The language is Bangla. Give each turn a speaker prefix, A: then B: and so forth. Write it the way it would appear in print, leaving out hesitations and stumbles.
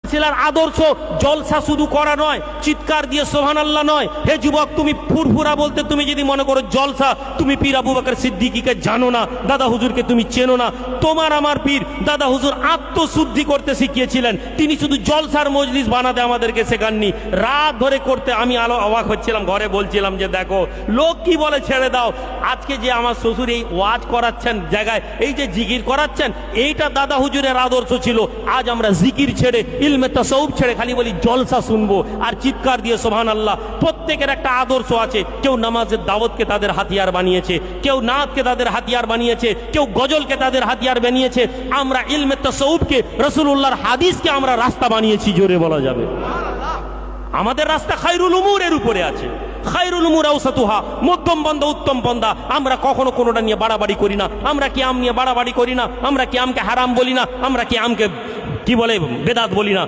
A: ছিলার আদর্শ জলসা শুধু করা নয়, চিৎকার দিয়ে সুবহানাল্লাহ নয়। হে যুবক, তুমি ফুরফুরা বলতে তুমি যদি মনে করো জলসা, তুমি পীর আবু বকর সিদ্দিকীকে জানো না, দাদা হুজুরকে তুমি চেনো না। তোমার আমার পীর দাদা হুজুর আত্মশুদ্ধি করতে শিখিয়েছিলেন, তিনি শুধু জলসার মজলিস বানাতে আমাদেরকে শেখাননি, রাত ধরে করতে। আমি অবাক হচ্ছিলাম, ঘরে বলছিলাম যে দেখো লোক কি বলে, ছেড়ে দাও। আজকে যে আমার শ্বশুর এই ওয়াজ করাচ্ছেন জায়গায়, এই যে জিকির করাচ্ছেন, এইটা দাদা হুজুরের আদর্শ ছিল। আজ আমরা জিকির ছেড়ে, ইলমে তাসাউফ ছেড়ে খালি বলি জলসা শুনবো আর চিৎকার দিয়ে সুবহানাল্লাহ। প্রত্যেকের একটা আদর্শ আছে। কেউ নামাজের দাওয়াতকে তাদের হাতিয়ার বানিয়েছে, কেউ নাতকে তাদের হাতিয়ার বানিয়েছে, কেউ গজলকে তাদের হাতিয়ার বানিয়েছে। আমরা ইলমে তাসাউফকে, রাসূলুল্লাহর হাদিসকে আমরা রাস্তা বানিয়েছি, জোরে বলা যাবে। আমাদের রাস্তা খায়রুল উমুরের উপরে আছে, খায়রুল উমুর আওসাতুহা, মধ্যম পন্থা উত্তম পন্থা। আমরা কখনো কোনোটা নিয়ে বাড়াবাড়ি করি না, আমরা কি আম নিয়ে বাড়াবাড়ি করি না, আমরা কি আমকে হারাম বলি না, আমরা কি আমকে কি বলে বেদাত বলি না।